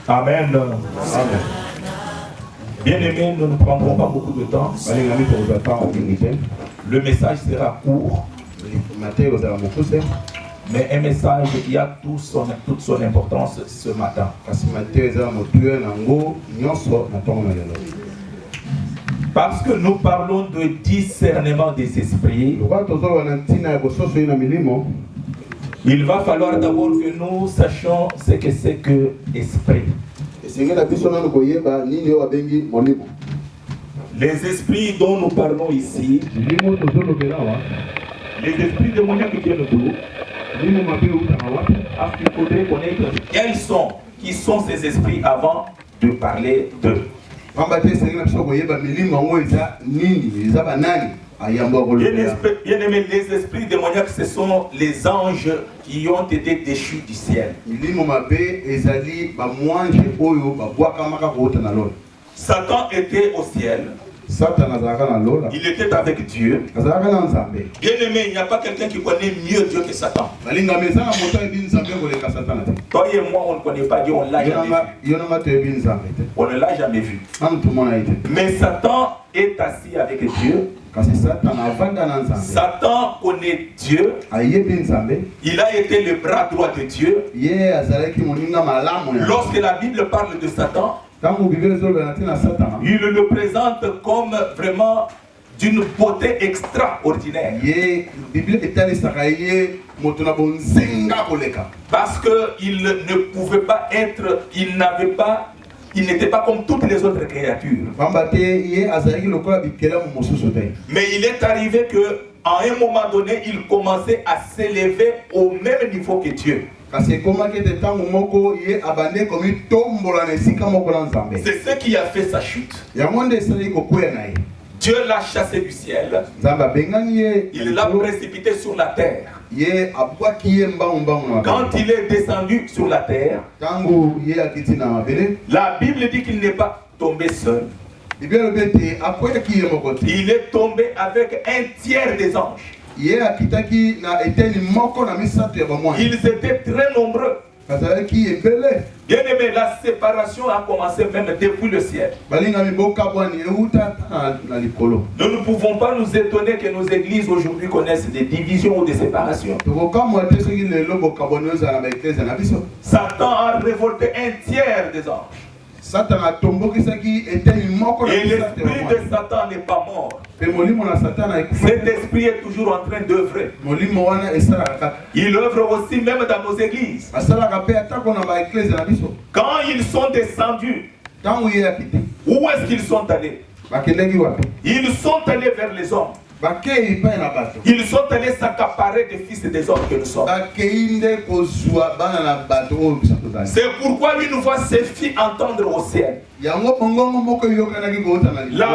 Amen. Amen. Bien aimé, nous ne prendrons pas beaucoup de temps. Le message sera court, mais un message qui a toute son importance ce matin. Parce que nous parlons de discernement des esprits, il va falloir d'abord que nous sachions ce que c'est que esprit. Les esprits dont nous parlons ici, les esprits démoniaques qui viennent de nous, parce qu'il faudrait connaître qui sont ces esprits avant de parler d'eux. Bien aimé, les esprits démoniaques, ce sont les anges qui ont été déchus du ciel. Satan était au ciel. Il était avec Dieu. Bien aimé, il n'y a pas quelqu'un qui connaît mieux Dieu que Satan. Toi et moi, on ne connaît pas Dieu, on ne l'a jamais vu. On ne l'a jamais vu. Mais Satan est assis avec Dieu. Satan connaît Dieu. Il a été le bras droit de Dieu. Lorsque la Bible parle de Satan, il le présente comme vraiment d'une beauté extraordinaire. Parce qu'il ne pouvait pas être, il n'était pas comme toutes les autres créatures. Mais il est arrivé qu'à un moment donné, il commençait à s'élever au même niveau que Dieu. C'est ce qui a fait sa chute. Dieu l'a chassé du ciel. Il l'a précipité sur la terre. Quand il est descendu sur la terre, la Bible dit qu'il n'est pas tombé seul. Il est tombé avec un tiers des anges. Ils étaient très nombreux. Bien aimé, la séparation a commencé même depuis le ciel. Nous ne pouvons pas nous étonner que nos églises aujourd'hui connaissent des divisions ou des séparations. Satan a révolté un tiers des anges. Et l'esprit de Satan n'est pas mort. Cet esprit est toujours en train d'œuvrer. Il œuvre aussi même dans nos églises. Quand ils sont descendus, où est-ce qu'ils sont allés? Ils sont allés vers les hommes. Ils sont allés s'accaparer des fils et des hommes que nous sommes. C'est pourquoi une voix se fit entendre au ciel. La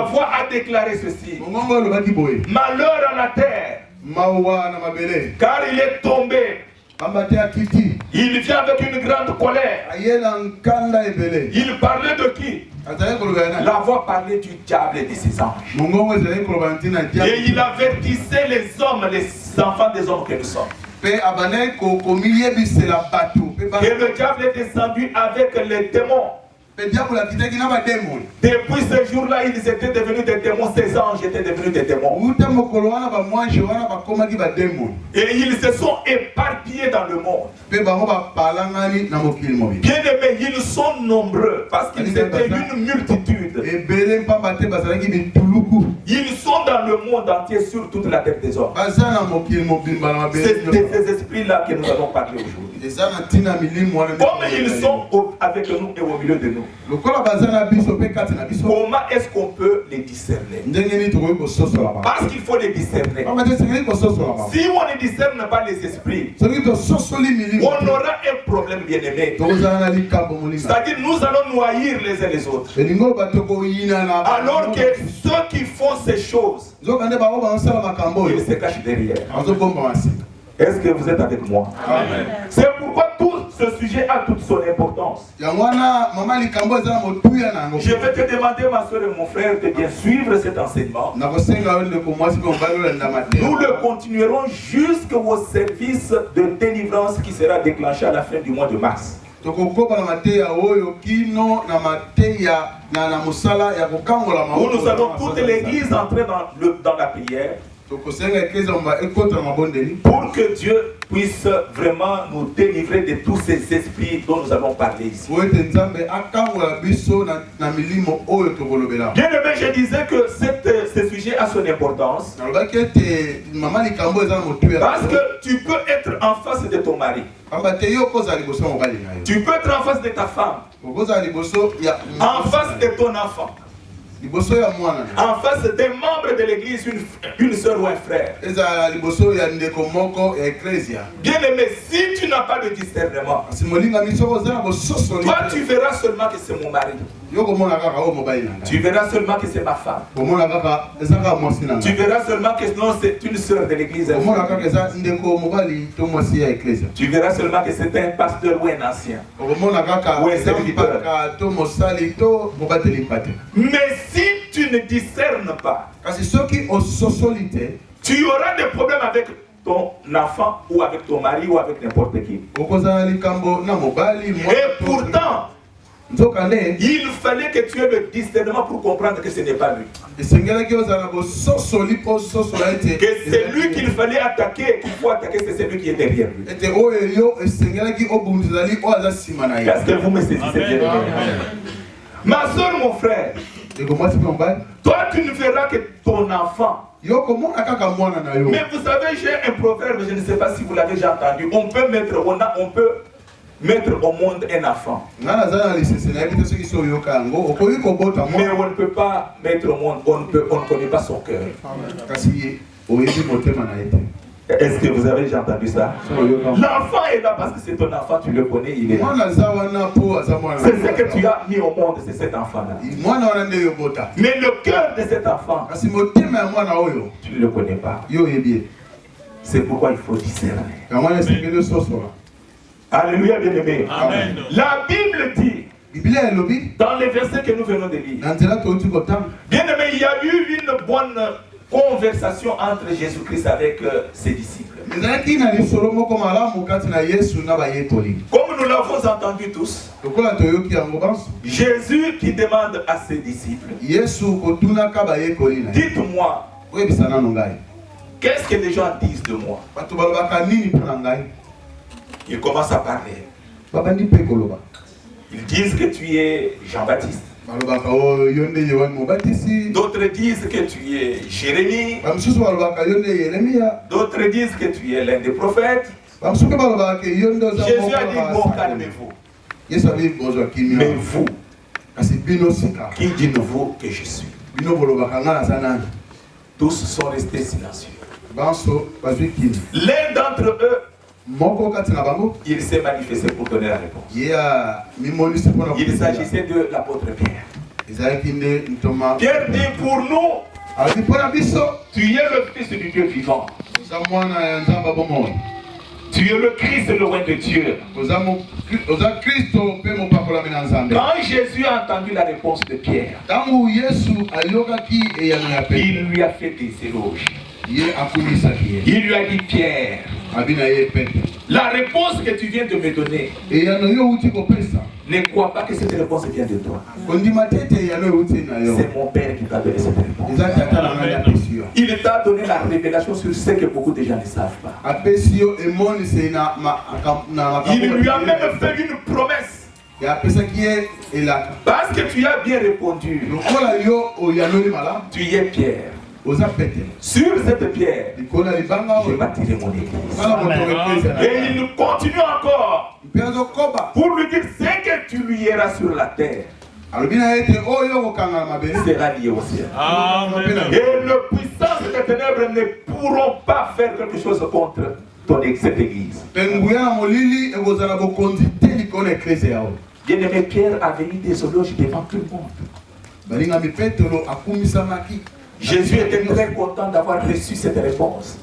voix a déclaré ceci: malheur à la terre, car il est tombé. Il vient avec une grande colère. Il parlait de qui? La voix parlait du diable et de ses anges. Et il avertissait les hommes, les enfants des hommes que nous sommes. Et le diable est descendu avec les démons. Depuis ce jour-là, ils étaient devenus des démons. Ces anges étaient devenus des démons. Et ils se sont éparpillés dans le monde. Bien aimés, ils sont nombreux parce qu'ils étaient une multitude. Ils sont dans le monde entier, sur toute la tête des hommes. C'est de ces esprits-là que nous allons parler aujourd'hui. Comme ils sont avec nous et au milieu de nous, comment est-ce qu'on peut les discerner? Parce qu'il faut les discerner. Si on ne discerne pas les esprits, on aura un problème, bien aimé. C'est-à-dire nous allons noyer les uns les autres. Alors que ceux qui font ces choses, ils se cachent derrière. Est-ce que vous êtes avec moi? Amen. C'est pourquoi tous ce sujet a toute son importance. Je vais te demander, ma soeur et mon frère, de bien suivre cet enseignement. Nous le continuerons jusqu'au service de délivrance qui sera déclenché à la fin du mois de mars. Où nous allons toute l'église entrer dans la prière. Pour que Dieu puisse vraiment nous délivrer de tous ces esprits dont nous avons parlé ici. Bien aimé, je disais que ce sujet a son importance. Parce que tu peux être en face de ton mari. Tu peux être en face de ta femme. En face de ton enfant. En face des membres de l'église, une soeur ou un frère. Bien aimé, si tu n'as pas de discernement, toi tu verras seulement que c'est mon mari. Tu verras seulement que c'est ma femme. Tu verras seulement que non, c'est une soeur de l'église. Tu verras seulement que c'est un pasteur ou un ancien. Ou un serviteur. Mais si tu ne discernes pas, tu auras des problèmes avec ton enfant ou avec ton mari ou avec n'importe qui. Et pourtant, il fallait que tu aies le discernement pour comprendre que ce n'est pas lui. Que c'est lui qu'il fallait attaquer, qu'il faut attaquer, c'est celui qui est derrière lui. Est-ce que vous me saisissez bien? Ma soeur, mon frère, toi tu ne verras que ton enfant. Mais vous savez, j'ai un proverbe, je ne sais pas si vous l'avez déjà entendu. On peut mettre au monde un enfant. Mais on ne peut pas mettre au monde, on ne connaît pas son cœur. Est-ce que vous avez déjà entendu ça? L'enfant est là parce que c'est ton enfant, tu le connais, il est là. C'est ce que tu as mis au monde, c'est cet enfant-là. Mais le cœur de cet enfant, tu ne le connais pas. C'est pourquoi il faut discerner. Alléluia, bien-aimé. La Bible dit, dans les versets que nous venons de lire, bien-aimé, il y a eu une bonne conversation entre Jésus-Christ avec ses disciples. Comme nous l'avons entendu tous, Jésus qui demande à ses disciples, dites-moi, qu'est-ce que les gens disent de moi? Ils commencent à parler. Ils disent que tu es Jean-Baptiste. D'autres disent que tu es Jérémie. D'autres disent que tu es l'un des prophètes. Jésus a dit, bon, calmez-vous. Mais vous, qui dites-vous que je suis? Tous sont restés silencieux. L'un d'entre eux, il s'est manifesté pour donner la réponse. Il s'agissait de l'apôtre Pierre. Pierre dit pour nous, tu es le Fils du Dieu vivant. Tu es le Christ, le roi de Dieu. Quand Jésus a entendu la réponse de Pierre, il lui a fait des éloges. Il lui a dit, Pierre, la réponse que tu viens de me donner, ne crois pas que cette réponse vient de toi. C'est mon Père qui t'a donné cette réponse. Il t'a donné la révélation sur ce que beaucoup de gens ne savent pas. Il lui a même fait une promesse. Parce que tu as bien répondu. Tu es Pierre. Sur cette pierre, je bâtirai mon église. Et il continue encore pour lui dire ce que tu lui iras sur la terre sera lié au ciel. Amen. Et les puissances des ténèbres ne pourront pas faire quelque chose contre cette église. Bien-aimé, Pierre avait eu des éloges devant tout le monde. Jésus était très content d'avoir reçu cette réponse.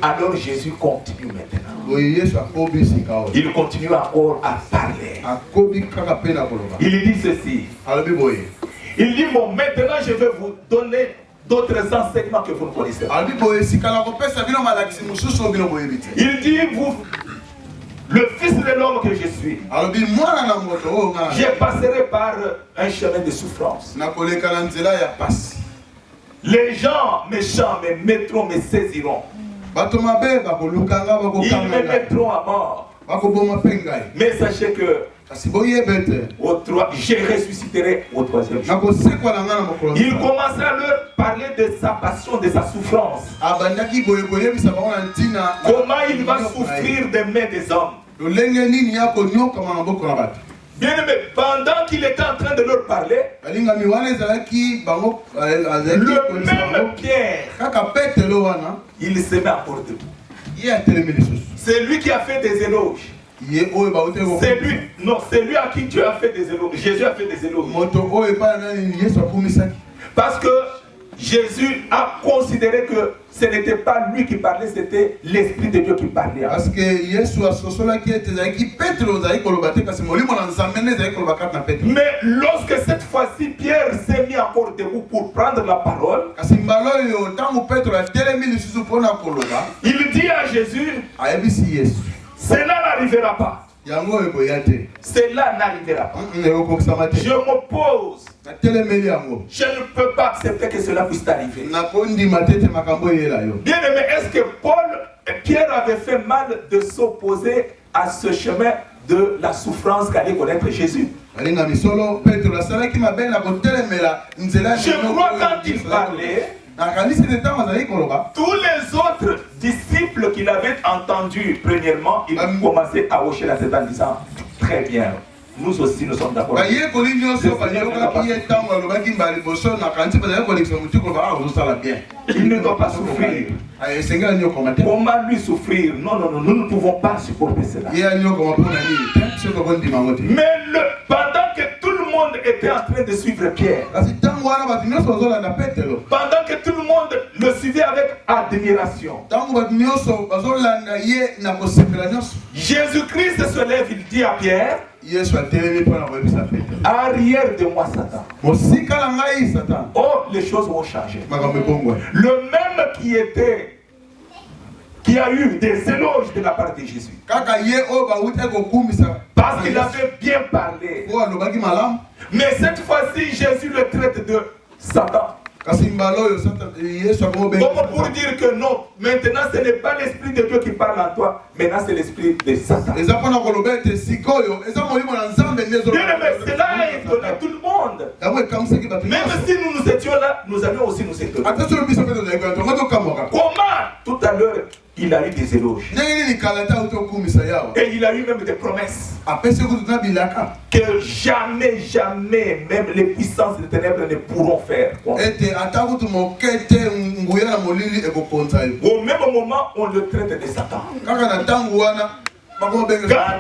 Alors Jésus continue maintenant. Il continue encore à parler. Il dit ceci. Il dit, bon, maintenant je vais vous donner d'autres enseignements que vous ne connaissez pas. Il dit, vous, le Fils de l'homme que je suis, je passerai par un chemin de souffrance. Les gens méchants me mettront, me saisiront. Ils me mettront à mort. Mais sachez que je ressusciterai au troisième jour. Il commence à leur parler de sa passion, de sa souffrance. Comment il va souffrir des mains des hommes. Bien aimé, pendant qu'il était en train de leur parler, le même Pierre, il se met encore debout. C'est lui qui a fait des éloges. C'est lui à qui Dieu a fait des éloges. Jésus a fait des éloges. Parce que Jésus a considéré que ce n'était pas lui qui parlait, c'était l'Esprit de Dieu qui parlait. Mais lorsque cette fois-ci Pierre s'est mis encore debout pour prendre la parole, il dit à Jésus, cela n'arrivera pas. Cela n'arrivera pas. Je m'oppose. Je ne peux pas accepter que cela puisse arriver. Bien aimé, est-ce que Pierre avait fait mal de s'opposer à ce chemin de la souffrance qu'allait connaître Jésus? Je crois quand il parlait, tous les autres disciples qu'il avait entendus, premièrement, ils commençaient à hocher la tête en disant, très bien, nous aussi nous sommes d'accord. Il ne doit pas souffrir. Comment lui souffrir? Non, non, non, nous ne pouvons pas supporter cela. Mais pendant que tout le monde était en train de suivre Pierre, pendant que tout le monde le suivait avec admiration, Jésus-Christ se lève, il dit à Pierre, arrière de moi Satan. Oh, les choses vont changer. Le même qui a eu des éloges de la part de Jésus, parce qu'il avait bien parlé, mais cette fois-ci Jésus le traite de Satan. Comme pour dire que non, maintenant ce n'est pas l'Esprit de Dieu qui parle en toi, maintenant c'est l'Esprit de Satan. Bien aimé, cela a étonné tout le monde. Même si nous étions là, nous allions aussi nous étonner. Comment tout à l'heure il a eu des éloges. Et il a eu même des promesses. Que jamais, jamais, même les puissances des ténèbres ne pourront faire. Au même moment, on le traite de Satan. Quand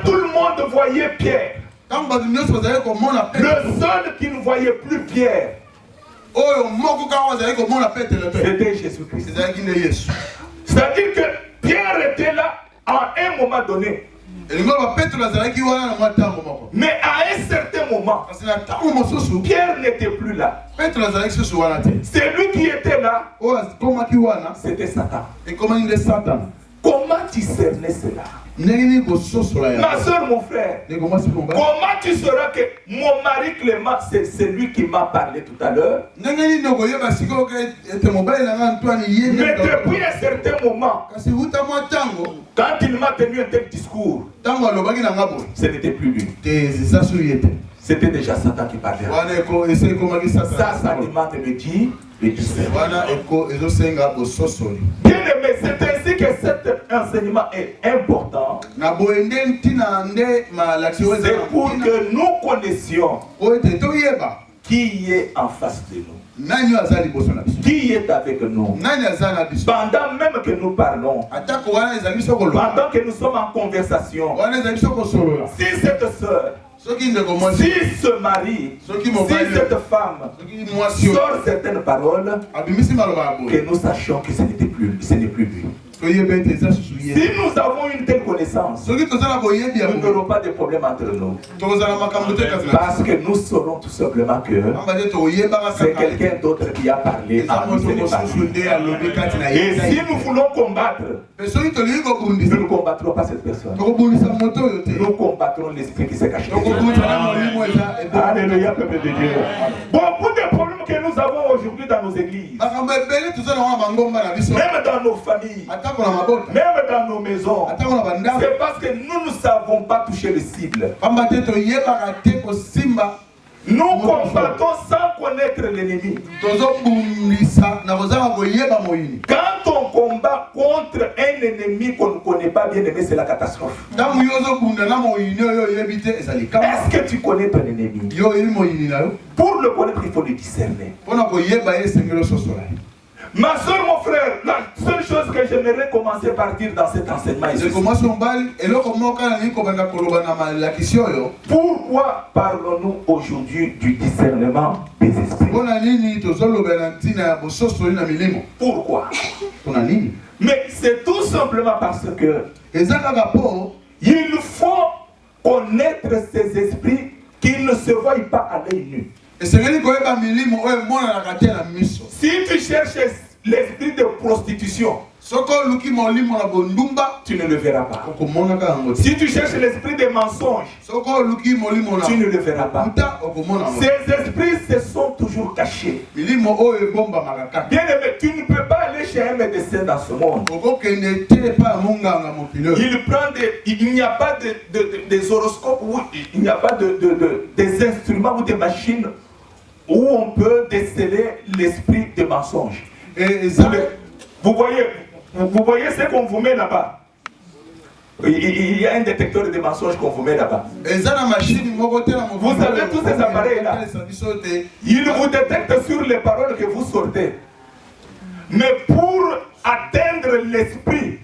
tout le monde voyait Pierre, le seul qui ne voyait plus Pierre, c'était Jésus-Christ. C'est-à-dire que Pierre était là à un moment donné. Mais à un certain moment, Pierre n'était plus là. C'est lui qui était là. C'était Satan. Comment tu cernais cela? Ma soeur, mon frère, comment tu sauras que mon mari Clément, c'est celui qui m'a parlé tout à l'heure? Mais depuis un certain moment, quand il m'a tenu un tel discours, ce n'était plus lui. C'était déjà Satan qui parlait. Ça demande de dire le discernement. Bien aimé, c'est ainsi que cet enseignement est important. C'est pour que nous connaissions qui est en face de nous. Qui est avec nous? Pendant même que nous parlons, pendant que nous sommes en conversation, si cette soeur, si ce mari, si cette femme sort certaines paroles, que nous sachions que ce n'était plus ce n'est plus lui. Si nous avons une telle connaissance, nous n'aurons pas de problème entre nous. Parce que nous saurons tout simplement que c'est quelqu'un d'autre qui a parlé. Et si nous voulons combattre, nous ne combattrons pas cette personne. Nous combattrons l'esprit qui s'est caché. Alléluia, peuple de Dieu. Beaucoup de problèmes que nous avons aujourd'hui dans nos églises, même dans nos familles, même dans nos maisons, c'est parce que nous ne savons pas toucher le cible. Nous combattons sans connaître l'ennemi. Quand on combat contre un ennemi qu'on ne connaît pas, bien aimé, c'est la catastrophe. Est-ce que tu connais ton ennemi? Pour le connaître, il faut le discerner. Ma soeur, mon frère, la seule chose que j'aimerais commencer par dire dans cet enseignement est pourquoi parlons-nous aujourd'hui du discernement des esprits? Pourquoi? Mais c'est tout simplement parce que il faut connaître ces esprits qui ne se voient pas à l'œil nu. Si tu cherches l'esprit de prostitution, tu ne le verras pas. Si tu cherches l'esprit de mensonge, tu ne le verras pas. Ces esprits se sont toujours cachés. Bien aimé, tu ne peux pas aller chez un médecin dans ce monde. Il n'y a pas des horoscopes, il n'y a pas des instruments ou des machines où on peut déceler l'esprit de mensonge. Vous voyez ce qu'on vous met là-bas. Il y a un détecteur de mensonges qu'on vous met là-bas. Vous avez tous ces appareils-là. Il vous détecte sur les paroles que vous sortez. Mais pour atteindre l'esprit,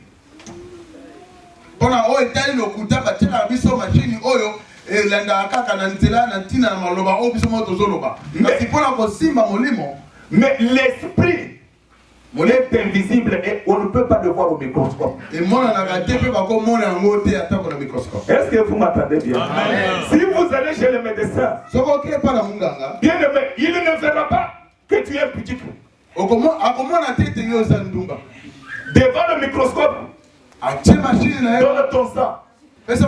mais l'esprit est invisible et on ne peut pas le voir au microscope. Est-ce que vous m'entendez bien? Amen. Si vous allez chez le médecin, bien aimé, il ne verra pas que tu es un petit peu. Devant le microscope, donne ton sang. Je vais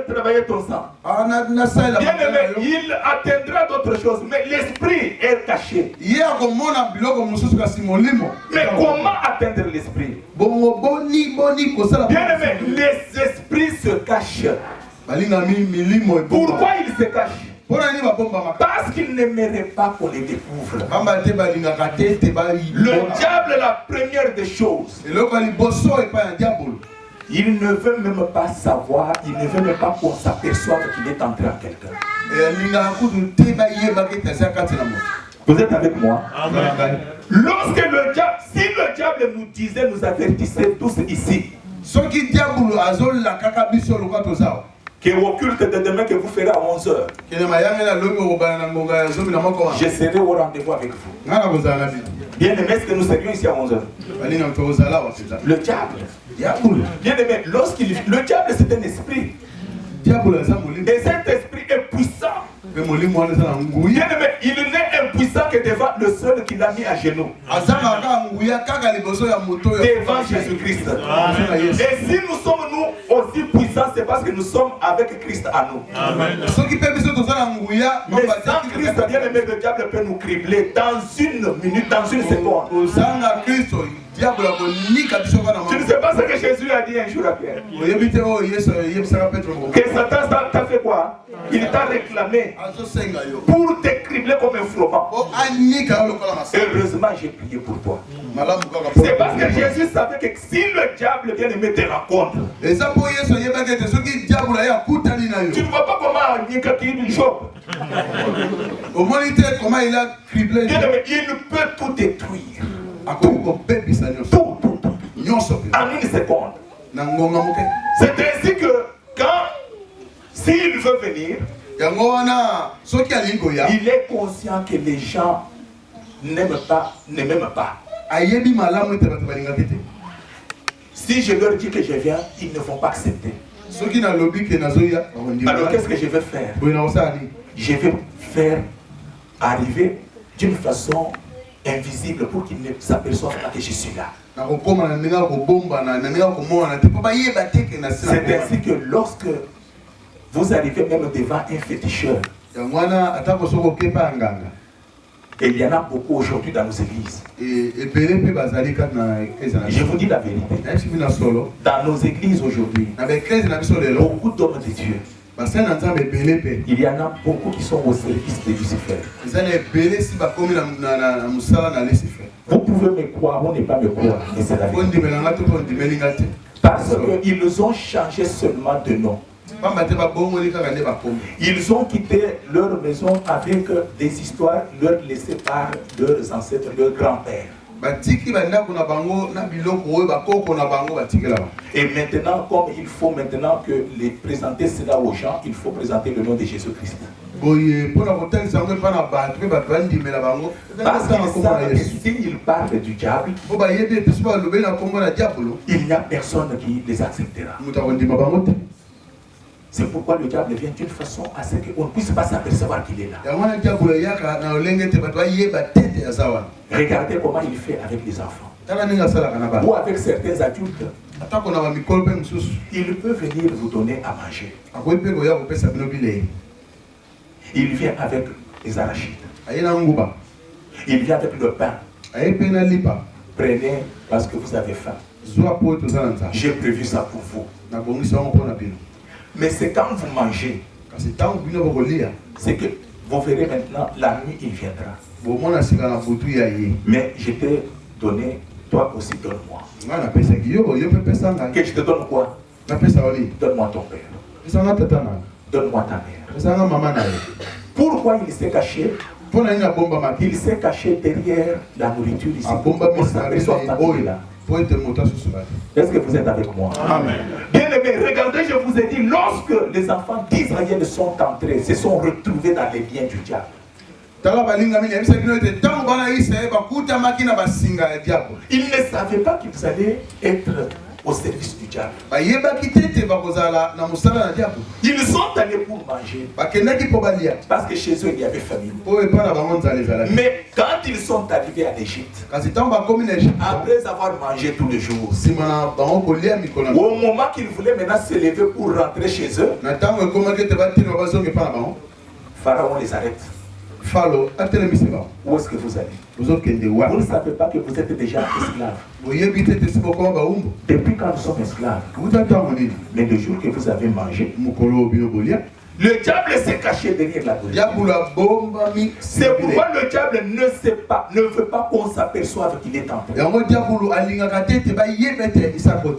travailler ton sang. Bien aimé, il atteindra d'autres choses, mais l'esprit est caché. Mais comment atteindre l'esprit? Bien aimé, les esprits se cachent. Pourquoi ils se cachent? Parce qu'ils n'aimeraient pas qu'on les découvre. Le diable est la première des choses. Il ne veut même pas savoir, il ne veut même pas qu'on s'aperçoive qu'il est entré en quelqu'un. Vous êtes avec moi? Lorsque le diable, si le diable nous disait, nous avertissait tous ici, que occulte de demain que vous ferez à 11h, je serai au rendez-vous avec vous. Bien aimé, est-ce que nous serions ici à 11h? Le diable. Bien aimé, le diable c'est un esprit. Et cet esprit est puissant. Bien aimé, il n'est impuissant que devant le seul qui l'a mis à genoux. Devant Jésus-Christ. Et si nous sommes nous aussi puissants, c'est parce que nous sommes avec Christ à nous. Amen. Mais sans Christ, bien aimé, le diable peut nous cribler dans une minute, dans une seconde. Tu ne sais pas ce que Jésus a dit un jour à Pierre. Que Satan t'a fait quoi? Il t'a réclamé pour te cribler comme un froment. Heureusement, j'ai prié pour toi. C'est parce que Jésus savait que si le diable vient aimé te rencontre, tu ne vois pas comment il chope. Comment il a criblé. Il peut tout détruire. Tout. En une seconde. C'est ainsi que s'il veut venir, il est conscient que les gens ne m'aiment pas. Si je leur dis que je viens, ils ne vont pas accepter. Alors qu'est-ce que je vais faire? Je vais faire arriver d'une façon invisible pour qu'ils ne s'aperçoivent pas que je suis là. C'est ainsi que lorsque vous arrivez même devant un féticheur, et il y en a beaucoup aujourd'hui dans nos églises. Je vous dis la vérité. Dans nos églises aujourd'hui, beaucoup d'hommes de Dieu, il y en a beaucoup qui sont au service de Lucifer. Vous pouvez me croire ou ne pas me croire, mais c'est la vérité. Parce qu'ils ont changé seulement de nom. Ils ont quitté leur maison avec des histoires leur laissées par leurs ancêtres, leurs grands-pères. Et maintenant, comme il faut maintenant que les présenter cela aux gens, il faut présenter le nom de Jésus-Christ. Parce qu'ils savent que s'ils parlent du diable, il n'y a personne qui les acceptera. C'est pourquoi le diable vient d'une façon à ce qu'on ne puisse pas s'apercevoir qu'il est là. Regardez comment il fait avec les enfants. Ou avec certains adultes. Il peut venir vous donner à manger. Il vient avec les arachides. Il vient avec le pain. Prenez parce que vous avez faim. J'ai prévu ça pour vous. Mais c'est quand vous mangez, c'est que vous verrez maintenant, la nuit il viendra. Mais je t'ai donné, toi aussi donne-moi. Que je te donne quoi? Donne-moi ton père. Donne-moi ta mère. Pourquoi il s'est caché? Il s'est caché derrière la nourriture ici. Est-ce que vous êtes avec moi? Amen. Bien aimé, regardez, je vous ai dit, lorsque les enfants d'Israël sont entrés, se sont retrouvés dans les liens du diable. Ils ne savaient pas qu'ils allaient être au service du diable. Ils sont allés pour manger. Parce que chez eux il y avait famine. Mais quand ils sont arrivés à l'Égypte, après avoir mangé tous les jours, au moment qu'ils voulaient maintenant se lever pour rentrer chez eux, Pharaon les arrête. Où est-ce que vous allez? Vous ne savez pas que vous êtes déjà esclaves. Depuis quand nous sommes esclaves? Mais le jour que vous avez mangé, le diable s'est caché derrière la nourriture. C'est pourquoi le diable ne veut pas qu'on s'aperçoive qu'il est en train.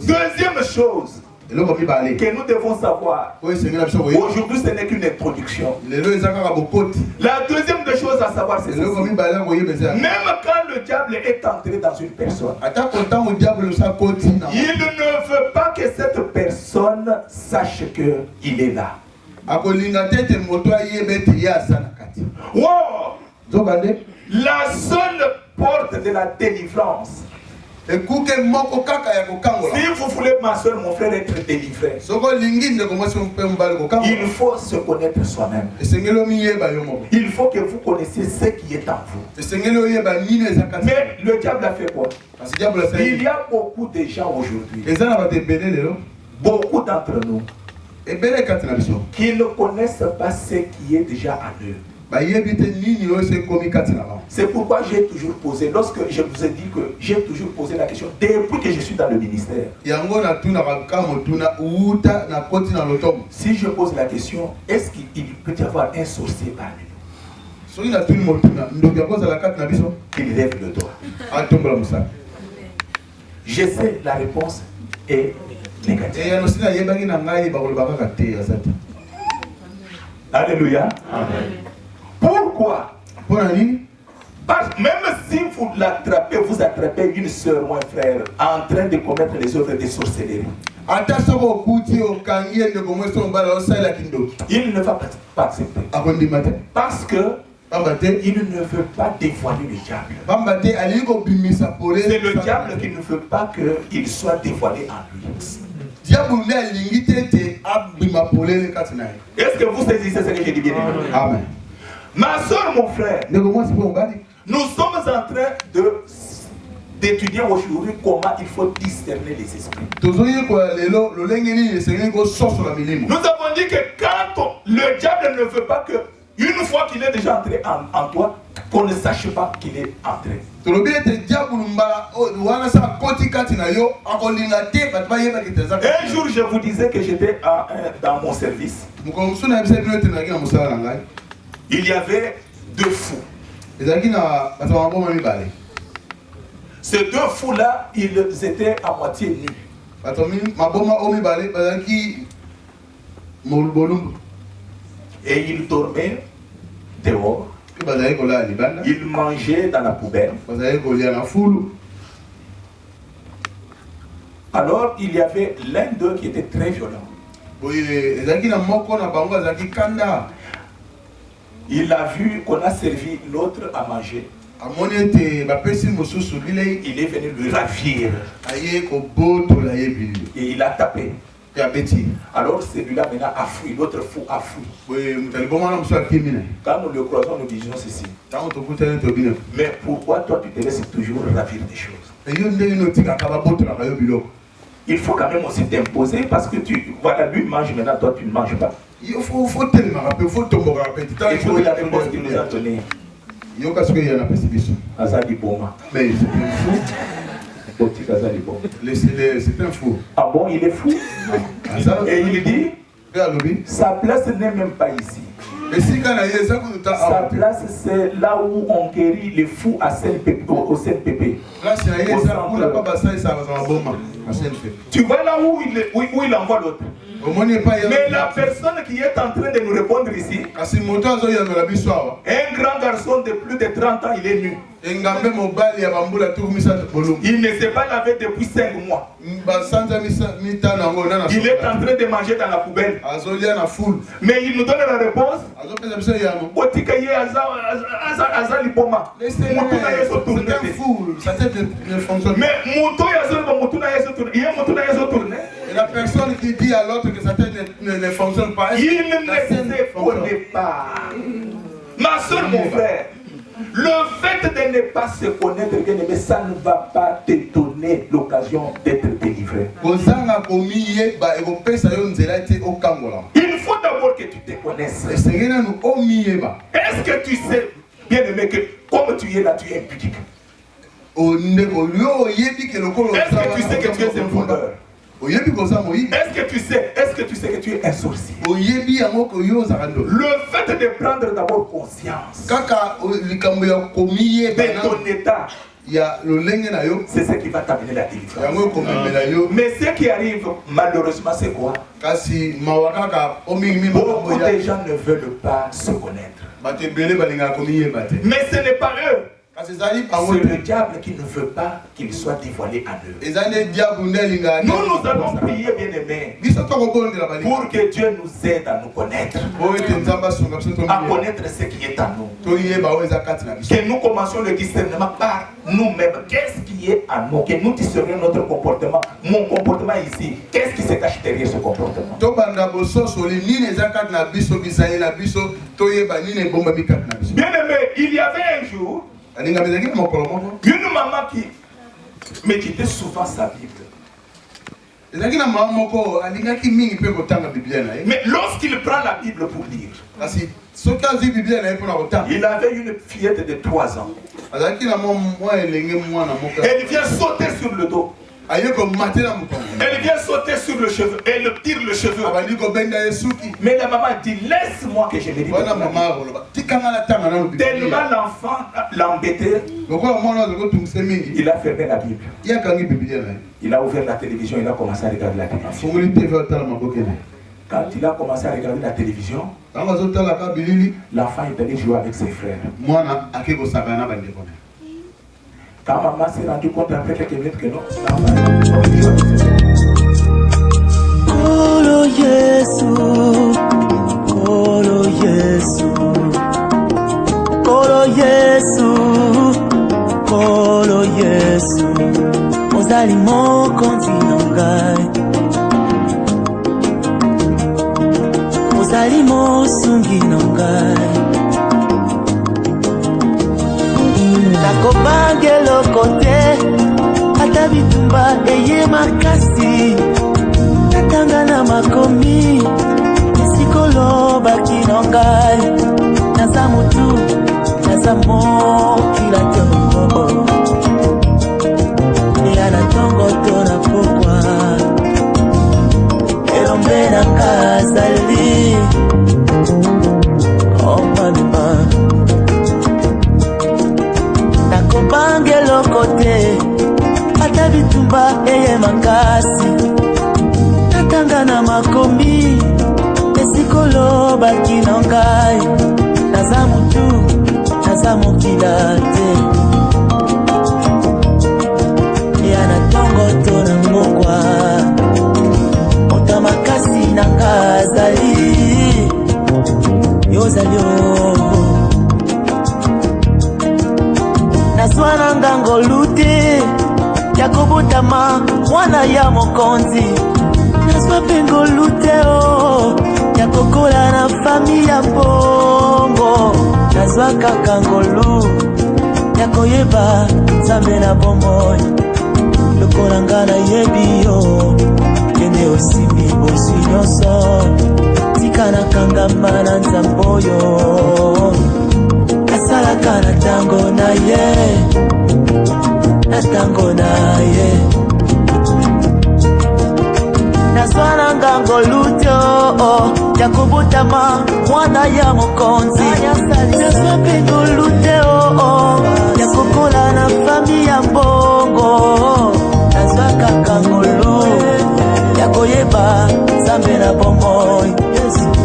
Deuxième chose que nous devons savoir, aujourd'hui ce n'est qu'une introduction. La deuxième des choses à savoir, c'est ceci. Même quand le diable est entré dans une personne, il ne veut pas que cette personne sache qu'il est là. Wow! La seule porte de la délivrance, si vous voulez, ma soeur, mon frère, être délivré, il faut se connaître soi-même. Il faut que vous connaissiez ce qui est en vous. Mais le diable a fait quoi? Il y a beaucoup de gens aujourd'hui, beaucoup d'entre nous, qui ne connaissent pas ce qui est déjà en eux. C'est pourquoi j'ai toujours posé, lorsque je vous ai dit que j'ai toujours posé la question, depuis que je suis dans le ministère, si je pose la question, est-ce qu'il peut y avoir un sorcier parmi nous? Il lève le doigt. Je sais, la réponse est négative. Alléluia. Amen. Pourquoi? Parce que même si vous l'attrapez, vous attrapez une soeur ou un frère en train de commettre les œuvres de sorcellerie, il ne va pas accepter. Parce que Il ne veut pas dévoiler le diable. C'est le diable qui ne veut pas qu'il soit dévoilé en lui. Est-ce que vous saisissez ce que j'ai dit bien? Amen. Ma soeur, mon frère, nous sommes en train d'étudier aujourd'hui comment il faut discerner les esprits. Nous avons dit que quand le diable ne veut pas que, une fois qu'il est déjà entré en toi, qu'on ne sache pas qu'il est entré. Un jour, je vous disais que j'étais dans mon service. Il y avait 2 fous. Ces 2 fous-là, ils étaient à moitié nus. Et ils dormaient dehors. Ils mangeaient dans la poubelle. Alors, il y avait l'un d'eux qui était très violent. Il a vu qu'on a servi l'autre à manger. Il est venu lui ravir. Et il a tapé. Alors celui-là maintenant a fui, l'autre fou a fui. Quand nous le croisons, nous disons ceci. Mais pourquoi toi tu te laisses toujours ravir des choses? Il faut quand même aussi t'imposer parce que voilà, lui mange maintenant, toi tu ne manges pas. Il faut la réponse qu'il nous a donnée. Azali Boma. Mais c'est un fou. C'est un fou. Ah bon, il est fou. Et il dit, sa place n'est même pas ici. Sa place, c'est là où on guérit les fous au CNPP. Tu vois là où il envoie l'autre. Mais la personne qui est en train de nous répondre ici, un grand garçon de plus de 30 ans, il est nu. Il ne s'est pas lavé depuis 5 mois. Il est en train de manger dans la poubelle. Mais il nous donne la réponse. Et la personne qui dit à l'autre que sa tête ne fonctionne pas, il ne se connaît pas. Ma soeur, mon frère, le fait de ne pas se connaître, ça ne va pas te donner l'occasion d'être délivré. Il faut d'abord que tu te connaisses. Est-ce que tu sais, bien aimé, que comme tu es là, tu es impudique? Est-ce que tu sais que tu es un voleur? Est-ce que tu sais que tu es un sorcier? Le fait de prendre d'abord conscience de ton état, c'est ce qui va t'amener la délivrance. Mais ce qui arrive malheureusement, c'est quoi? Beaucoup de gens ne veulent pas se connaître. Mais ce n'est pas eux. C'est le diable qui ne veut pas qu'il soit dévoilé à eux. Nous allons prier, bien-aimés, pour que Dieu nous aide à nous connaître, à connaître ce qui est à nous. Que nous commencions le discernement par nous-mêmes. Qu'est-ce qui est à nous? Que nous discernions notre comportement. Mon comportement ici, qu'est-ce qui se cache derrière ce comportement? Bien-aimé, il y avait un jour une maman qui méditait souvent sa Bible. Mais lorsqu'il prend la Bible pour lire, il avait une fillette de 3 ans. Elle vient sauter sur le dos. Elle vient sauter sur le cheveu. Elle tire le cheveu. Mais la maman dit, laisse-moi que je médite. Tellement l'enfant l'embêtait, il a fermé la Bible. Il a ouvert la télévision, il a commencé à regarder la télévision. Quand il a commencé à regarder la télévision, l'enfant est allé jouer avec ses frères. Quand maman s'est rendu compte après quelques minutes que non, Olo Yesu, Olo Yesu, ozali mokonzi na ngai, ozali mosungi na ngai. Nakobange eloko te, ata bitumba eye makasi, natanga na makomi esikolo baki na ngai. Naza mutu, naza mokila te ya na tongo to na pokwa elombe na kazali. Oh mama, nakobange eloko te, ata bitumba eye makasi, natanga na makomi esikolo baki na ngai. Naza mutu, naza mokila te ya na tongo to na mokwa ota makasi na ngazali yozali o. Nazwa na ngango lute ya kobutama mwana ya mokonzi, nazwa pengo lute o ya kokola na fami ya bongo. Nazwa kaka ngolu ya koyeba Nzambe na bomoi, lokola nga na yebi yo kende osimbi bosi nyonso, tika na kangama na Nzambe oyo asalaka na tango na ye, na tango na ye. Nazwa na ngango luto ya kubutama mwana ya mokonzi, nazwa pengo lute ya kukola na fami ya mbongo. Nazwa kaka ngolu ya koyeba Nzambe na bomoi,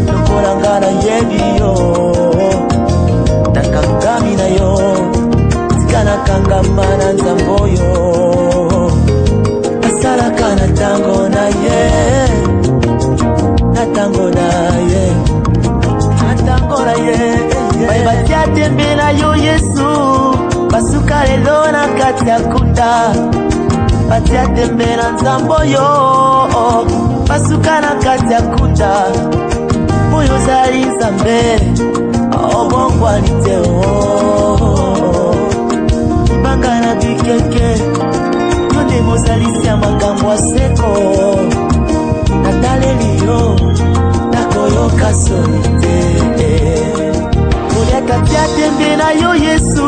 lokola nga na yebi yo nakangami na yo, tika na kangama na Nzambe oyo asalaka na tango na ye, na tango na ye, na tango na ye. Batia tembe na yo Yesu, basuka lelo na kati ya kuta. Batia tembe na Nzambe oyo, basuka na kati ya kuta. Moyo zali Nzambe obongwani te o, ibanga na bikeke yonde mozalisi ya makambo ya seko. Nataleli yo nakoyoka soni te, koliaka tia tembe na yo Yesu,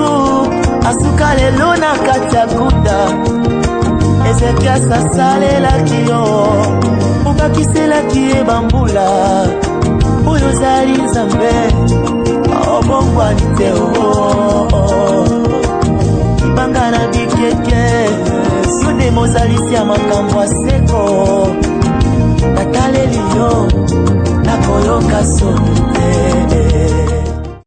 asuka lelo na kati ya kuta. Ezekias asalelaki yo, obakiselaki ye bambula. Oyo zali Nzambe obongwani te o, ibanga na bikeke yonde mozalisi ya makambo ya seko. Nataleli yo nakoyoka soni te.